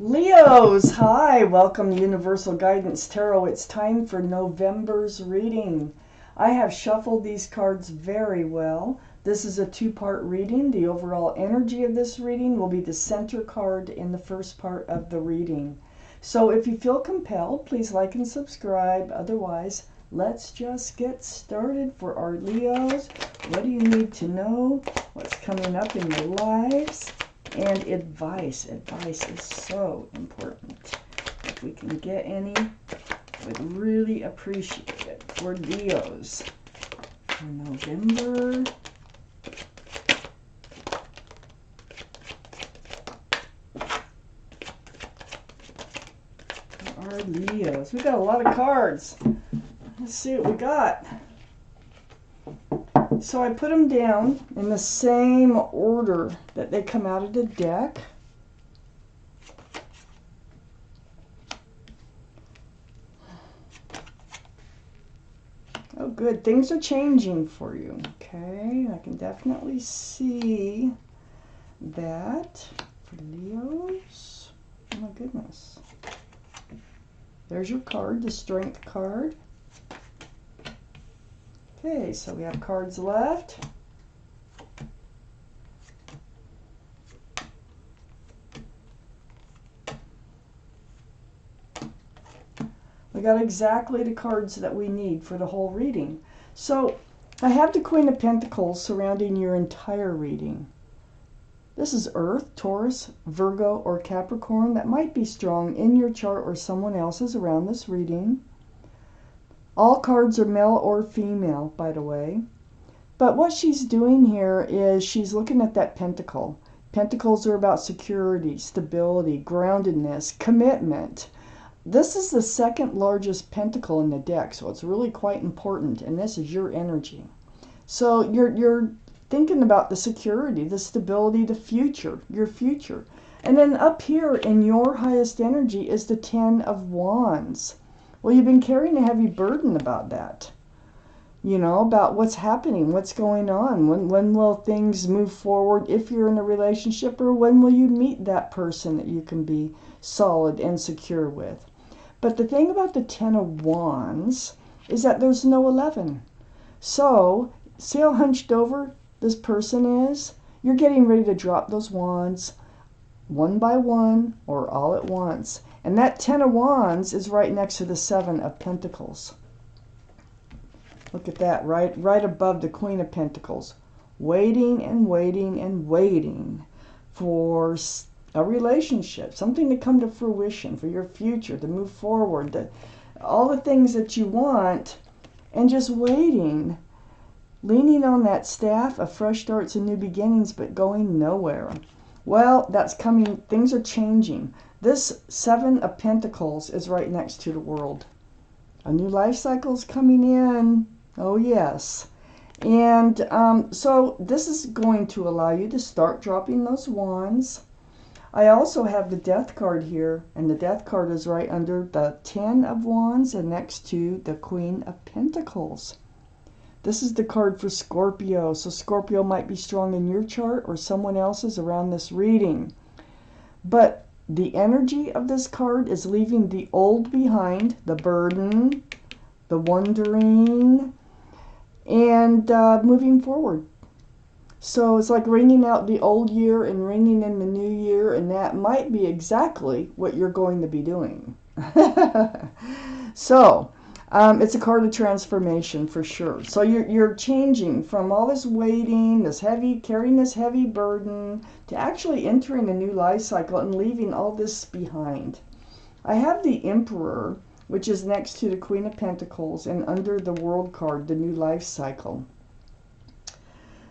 Leos, hi, welcome to Universal Guidance Tarot. It's time for November's reading. I have shuffled these cards very well. This is a two-part reading. The overall energy of this reading will be the center card in the first part of the reading. So if you feel compelled, please like and subscribe. Otherwise, let's just get started for our Leos. What do you need to know? What's coming up in your lives? And advice. Advice is so important. If we can get any, we'd really appreciate it for Leos for November. For our Leos. We got a lot of cards. Let's see what we got. So I put them down in the same order that they come out of the deck. Oh, good. Things are changing for you. Okay, I can definitely see that for Leos. Oh my goodness. There's your card, the Strength card. Okay, so we have cards left. We got exactly the cards that we need for the whole reading. So I have the Queen of Pentacles surrounding your entire reading. This is Earth, Taurus, Virgo, or Capricorn. That might be strong in your chart or someone else's around this reading. All cards are male or female, by the way. But what she's doing here is she's looking at that pentacle. Pentacles are about security, stability, groundedness, commitment. This is the second largest pentacle in the deck, so it's really quite important, and this is your energy. So you're thinking about the security, the stability, the future, your future. And then up here in your highest energy is the Ten of Wands. Well, you've been carrying a heavy burden about that. You know, about what's happening, what's going on. When will things move forward if you're in a relationship, or when will you meet that person that you can be solid and secure with? But the thing about the Ten of Wands is that there's no 11. So, see how hunched over this person is? You're getting ready to drop those wands one by one or all at once. And that Ten of Wands is right next to the Seven of Pentacles. Look at that, right above the Queen of Pentacles. Waiting and waiting and waiting for a relationship, something to come to fruition, for your future, to move forward, all the things that you want, and just waiting, leaning on that staff of fresh starts and new beginnings, but going nowhere. Well, that's coming. Things are changing. This Seven of Pentacles is right next to the World. A new life cycle is coming in. Oh, yes. And so this is going to allow you to start dropping those wands. I also have the Death card here, and the Death card is right under the Ten of Wands and next to the Queen of Pentacles. This is the card for Scorpio. So Scorpio might be strong in your chart or someone else's around this reading. But the energy of this card is leaving the old behind, the burden, the wondering, and moving forward. So it's like ringing out the old year and ringing in the new year, and that might be exactly what you're going to be doing. So it's a card of transformation for sure. So you're changing from all this waiting, carrying this heavy burden, to actually entering a new life cycle and leaving all this behind. I have the Emperor, which is next to the Queen of Pentacles, and under the World card, the new life cycle.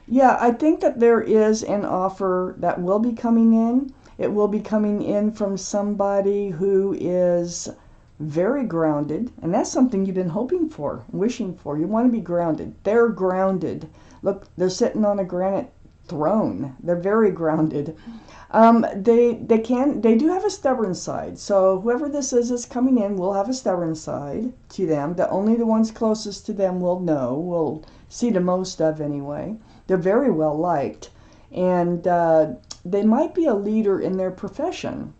Yeah, I think that there is an offer that will be coming in. It will be coming in from somebody who is very grounded, and that's something you've been hoping for, wishing for. You want to be grounded. They're grounded. Look, they're sitting on a granite throne. They're very grounded. They do have a stubborn side. So whoever this is that's coming in will have a stubborn side to them that only the ones closest to them will know, will see the most of anyway. They're very well liked, and they might be a leader in their profession.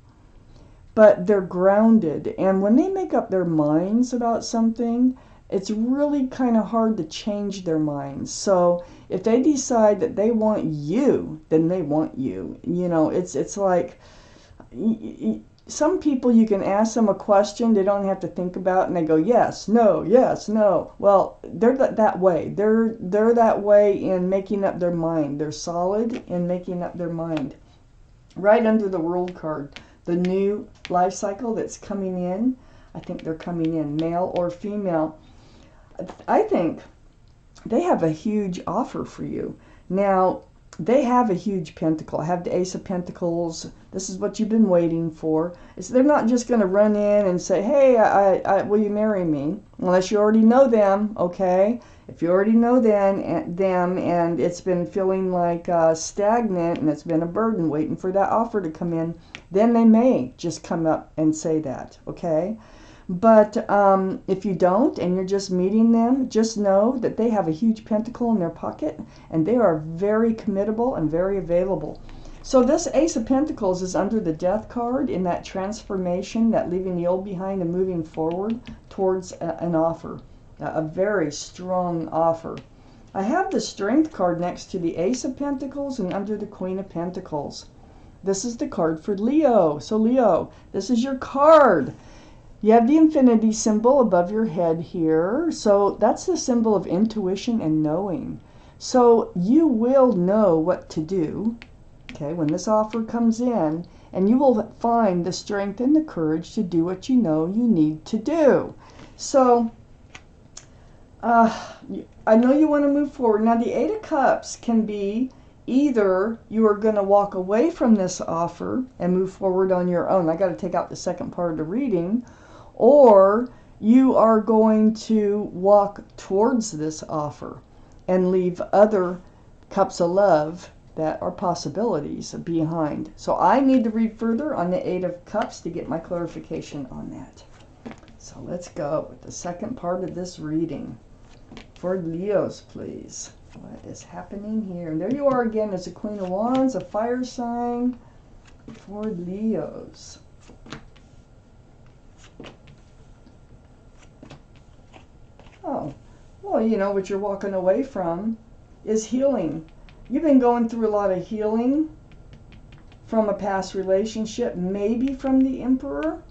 but they're grounded. And when they make up their minds about something, it's really kind of hard to change their minds. So if they decide that they want you, then they want you. You know, it's like some people, you can ask them a question they don't have to think about, and they go yes, no, yes, no. Well, they're that way. They're that way in making up their mind. They're solid in making up their mind. Right under the World card, the new life cycle that's coming in. I think they're coming in, male or female. I think they have a huge offer for you. Now, they have a huge pentacle. I have the Ace of Pentacles. This is what you've been waiting for. They're not just going to run in and say, hey, will you marry me? Unless you already know them, okay? If you already know them and it's been feeling like stagnant and it's been a burden waiting for that offer to come in, then they may just come up and say that, okay? But if you don't and you're just meeting them, just know that they have a huge pentacle in their pocket and they are very committable and very available. So this Ace of Pentacles is under the Death card in that transformation, that leaving the old behind and moving forward towards an offer, a very strong offer. I have the Strength card next to the Ace of Pentacles and under the Queen of Pentacles. This is the card for Leo. So Leo, this is your card. You have the infinity symbol above your head here. So that's the symbol of intuition and knowing. So you will know what to do, okay, when this offer comes in, and you will find the strength and the courage to do what you know you need to do. So I know you want to move forward. Now the Eight of Cups can be either you are going to walk away from this offer and move forward on your own. I got to take out the second part of the reading. Or you are going to walk towards this offer and leave other cups of love that are possibilities behind. So I need to read further on the Eight of Cups to get my clarification on that. So let's go with the second part of this reading. For Leos, please. What is happening here? And there you are again as a Queen of Wands, a fire sign for Leos. Oh, well, you know, what you're walking away from is healing. You've been going through a lot of healing from a past relationship, maybe from the Emperor,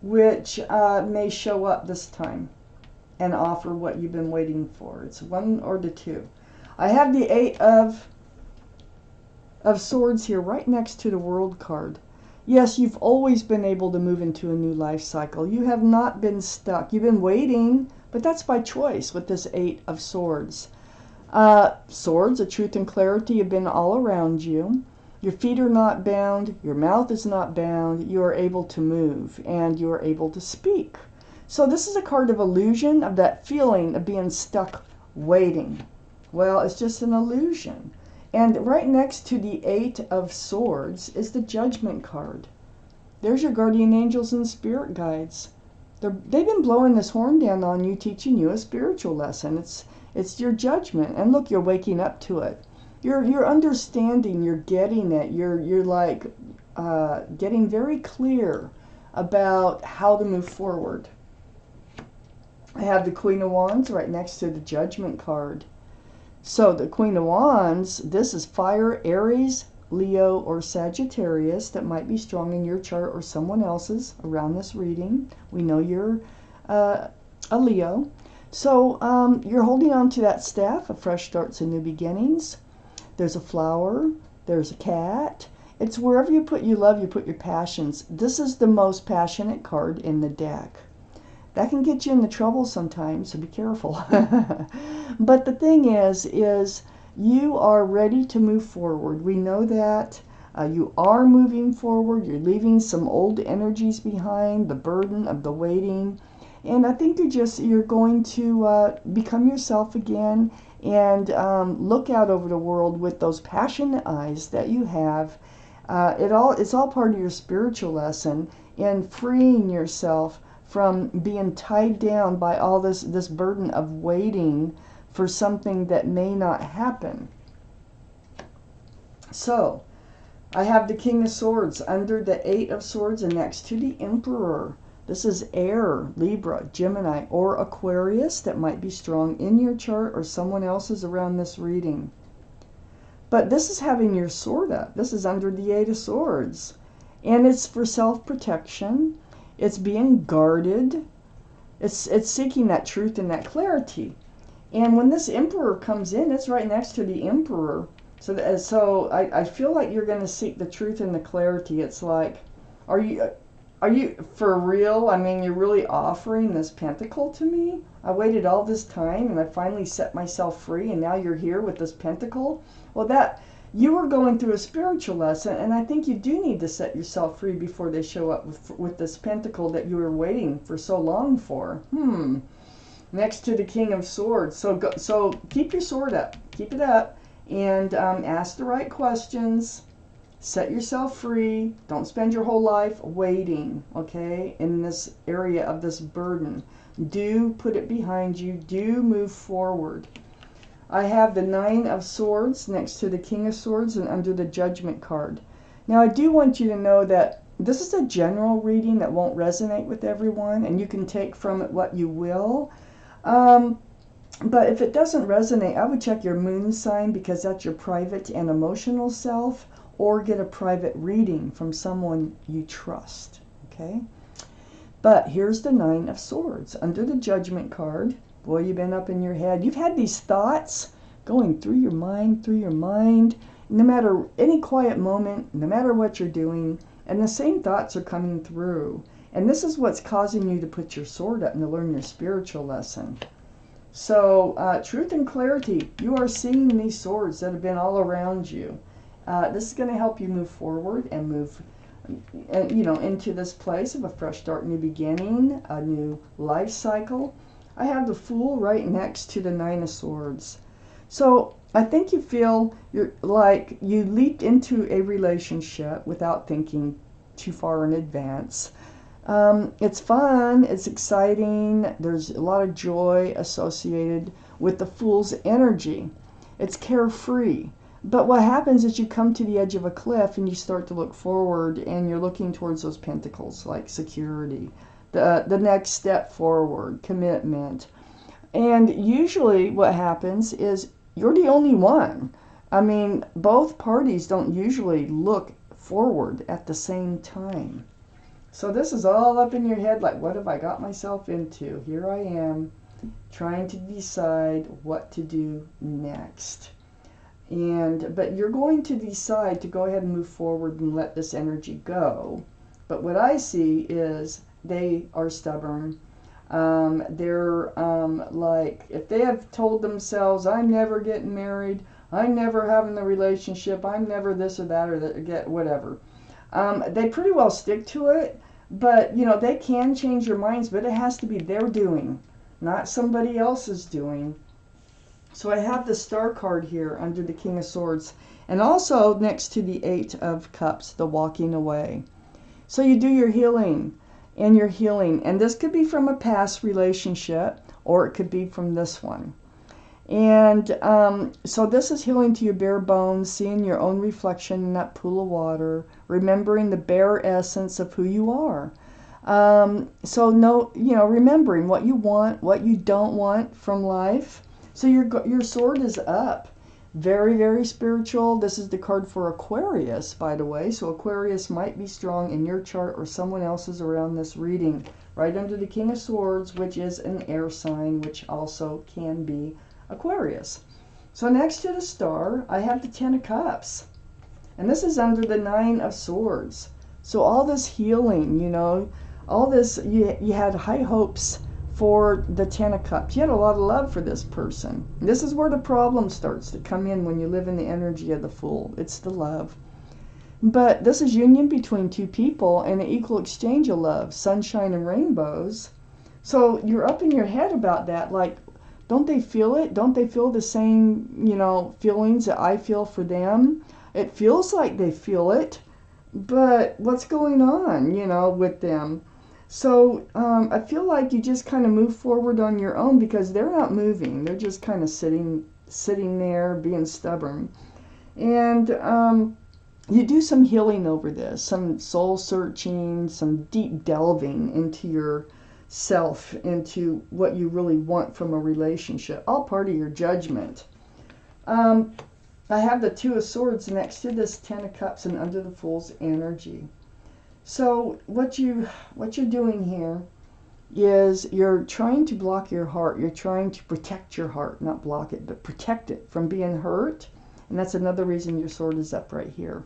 which may show up this time and offer what you've been waiting for. It's one or the two. I have the Eight of Swords here right next to the World card. Yes, you've always been able to move into a new life cycle. You have not been stuck. You've been waiting, but that's by choice with this Eight of Swords. Swords of truth and clarity have been all around you. Your feet are not bound. Your mouth is not bound. You are able to move and you are able to speak. So this is a card of illusion, of that feeling of being stuck waiting. Well, it's just an illusion. And right next to the Eight of Swords is the Judgment card. There's your guardian angels and spirit guides. They've been blowing this horn down on you, teaching you a spiritual lesson. It's your judgment. And look, you're waking up to it. You're understanding, you're getting it. You're like getting very clear about how to move forward. I have the Queen of Wands right next to the Judgment card. So the Queen of Wands, this is fire, Aries, Leo, or Sagittarius. That might be strong in your chart or someone else's around this reading. We know you're a Leo. So you're holding on to that staff of fresh starts and new beginnings. There's a flower. There's a cat. It's wherever you put your love, you put your passions. This is the most passionate card in the deck. That can get you into trouble sometimes, so be careful. But the thing is you are ready to move forward. We know that. You are moving forward. You're leaving some old energies behind, the burden of the waiting. And I think you're going to become yourself again and look out over the world with those passionate eyes that you have. It's all part of your spiritual lesson in freeing yourself from being tied down by all this burden of waiting for something that may not happen. So, I have the King of Swords under the Eight of Swords and next to the Emperor. This is air, Libra, Gemini, or Aquarius that might be strong in your chart or someone else's around this reading. But this is having your sword up. This is under the Eight of Swords. And it's for self-protection. It's being guarded. It's seeking that truth and that clarity. And when this Emperor comes in, it's right next to the Emperor. So I feel like you're going to seek the truth and the clarity. It's like, are you for real? I mean, you're really offering this pentacle to me? I waited all this time and I finally set myself free, and now you're here with this pentacle? Well, that you were going through a spiritual lesson, and I think you do need to set yourself free before they show up with this pentacle that you were waiting for so long for. Next to the King of Swords. So keep your sword up. Keep it up. And ask the right questions. Set yourself free. Don't spend your whole life waiting, okay, in this area of this burden. Do put it behind you. Do move forward. I have the Nine of Swords next to the King of Swords and under the Judgment card. Now, I do want you to know that this is a general reading that won't resonate with everyone, and you can take from it what you will. But if it doesn't resonate, I would check your moon sign, because that's your private and emotional self, or get a private reading from someone you trust, okay? But here's the Nine of Swords under the Judgment card. Boy, you've been up in your head. You've had these thoughts going through your mind, no matter any quiet moment, no matter what you're doing, and the same thoughts are coming through. And this is what's causing you to put your sword up and to learn your spiritual lesson. So, truth and clarity, you are seeing these swords that have been all around you. This is going to help you move forward and move into this place of a fresh start, new beginning, a new life cycle. I have the Fool right next to the Nine of Swords. So I think you feel you're like you leaped into a relationship without thinking too far in advance. It's fun, it's exciting, there's a lot of joy associated with the Fool's energy. It's carefree. But what happens is you come to the edge of a cliff and you start to look forward, and you're looking towards those pentacles, like security, the next step forward, commitment. And usually what happens is you're the only one. I mean, both parties don't usually look forward at the same time. So this is all up in your head, like, what have I got myself into? Here I am trying to decide what to do next. But you're going to decide to go ahead and move forward and let this energy go. But what I see is they are stubborn. They're like, if they have told themselves, I'm never getting married, I'm never having the relationship, I'm never this or that or that, get whatever. They pretty well stick to it, but they can change their minds, but it has to be their doing, not somebody else's doing. So I have the Star card here under the King of Swords, and also next to the Eight of Cups, the walking away. So you do your healing, and this could be from a past relationship, or it could be from this one. And so this is healing to your bare bones, seeing your own reflection in that pool of water, remembering the bare essence of who you are. Remembering what you want, what you don't want from life. So your sword is up. Very, very spiritual. This is the card for Aquarius, by the way. So Aquarius might be strong in your chart or someone else's around this reading. Right under the King of Swords, which is an air sign, which also can be Aquarius. So next to the Star, I have the Ten of Cups. And this is under the Nine of Swords. So all this healing, all this, you had high hopes for the Ten of Cups. You had a lot of love for this person. This is where the problem starts to come in when you live in the energy of the Fool. It's the love. But this is union between two people and an equal exchange of love, sunshine and rainbows. So you're up in your head about that, like, don't they feel it? Don't they feel the same, feelings that I feel for them? It feels like they feel it, but what's going on, with them? So I feel like you just kind of move forward on your own, because they're not moving. They're just kind of sitting there, being stubborn. And you do some healing over this, some soul searching, some deep delving into your self, into what you really want from a relationship, all part of your judgment. I have the Two of Swords next to this Ten of Cups and under the Fool's energy. So what you're doing here is you're trying to block your heart. You're trying to protect your heart, not block it, but protect it from being hurt. And that's another reason your sword is up right here.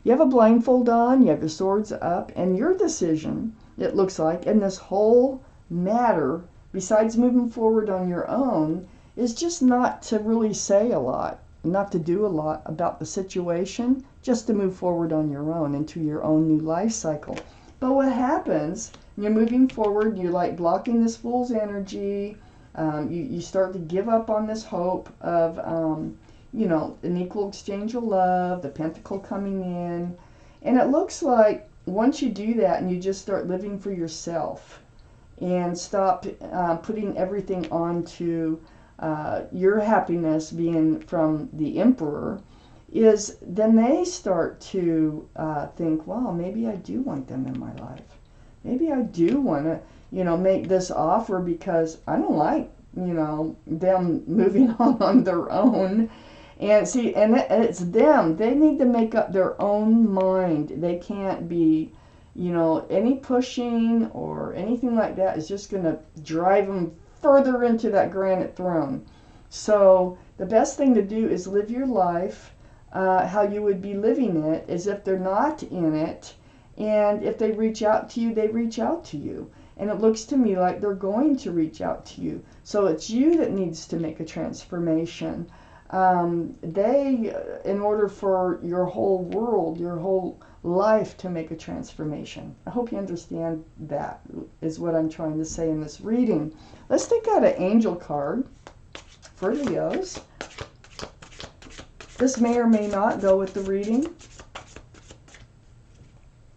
You have a blindfold on, you have your swords up, and your decision, it looks like, in this whole matter, besides moving forward on your own, is just not to really say a lot, not to do a lot about the situation, just to move forward on your own into your own new life cycle. But what happens, you're moving forward, you're like blocking this Fool's energy, you start to give up on this hope of, an equal exchange of love, the Pentacle coming in. And it looks like once you do that and you just start living for yourself and stop putting everything onto your happiness being from the Emperor, is then they start to think, wow, maybe I do want them in my life. Maybe I do want to, make this offer because I don't like, them moving on their own. And see, and it's them. They need to make up their own mind. They can't be, any pushing or anything like that is just going to drive them further into that granite throne. So the best thing to do is live your life how you would be living it, as if they're not in it. And if they reach out to you, they reach out to you. And it looks to me like they're going to reach out to you. So it's you that needs to make a transformation. In order for your whole world, your whole life to make a transformation. I hope you understand that, is what I'm trying to say in this reading. Let's take out an angel card for Leos. This may or may not go with the reading.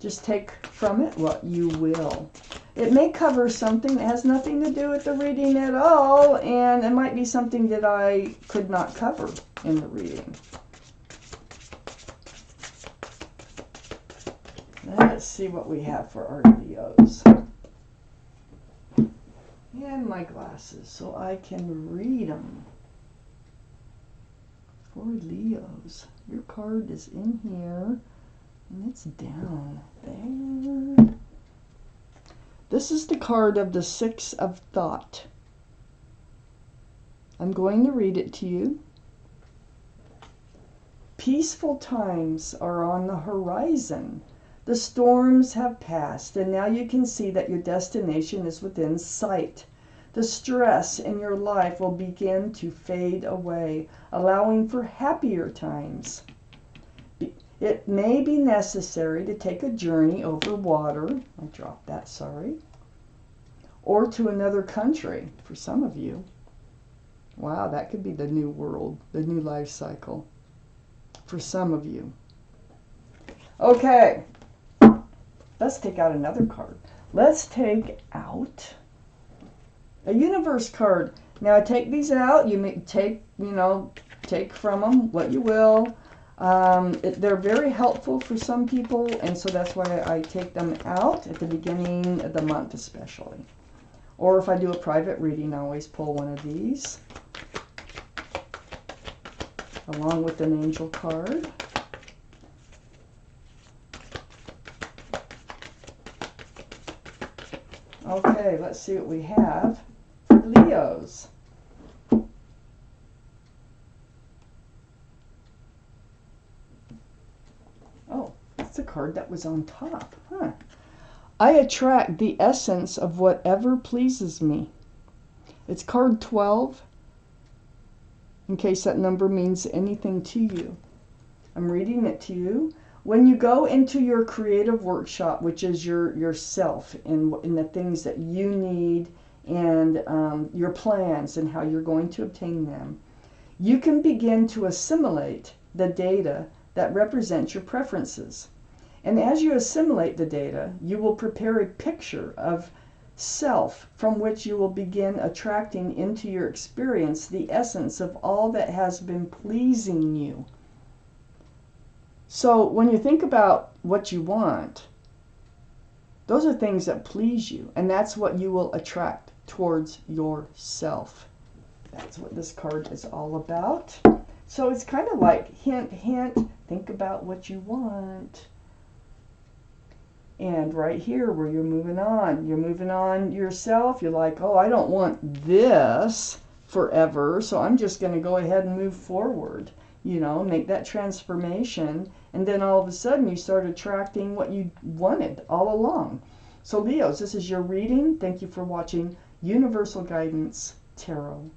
Just take from it what you will. It may cover something that has nothing to do with the reading at all, and it might be something that I could not cover in the reading. Let's see what we have for our Leos. And my glasses so I can read them. For Leos, your card is in here, and it's down there. This is the card of the Six of Thought. I'm going to read it to you. Peaceful times are on the horizon. The storms have passed, and now you can see that your destination is within sight. The stress in your life will begin to fade away, allowing for happier times. It may be necessary to take a journey over water. I dropped that, sorry. Or to another country for some of you. Wow, that could be the new world, the new life cycle for some of you. Okay, let's take out another card. Let's take out a universe card. Now I take these out. You may take from them what you will. They're very helpful for some people, and so that's why I take them out at the beginning of the month especially. Or if I do a private reading, I always pull one of these along with an angel card. Okay, let's see what we have for Leos. Oh, that's the card that was on top. Huh. I attract the essence of whatever pleases me. It's card 12, in case that number means anything to you. I'm reading it to you. When you go into your creative workshop, which is yourself and the things that you need and your plans and how you're going to obtain them, you can begin to assimilate the data that represents your preferences. And as you assimilate the data, you will prepare a picture of self from which you will begin attracting into your experience the essence of all that has been pleasing you. So when you think about what you want, those are things that please you, and that's what you will attract towards yourself. That's what this card is all about. So it's kind of like hint, hint, think about what you want. And right here where you're moving on yourself. You're like, oh, I don't want this forever, so I'm just going to go ahead and move forward. You know, make that transformation, and then all of a sudden you start attracting what you wanted all along. So Leos, this is your reading. Thank you for watching Universal Guidance Tarot.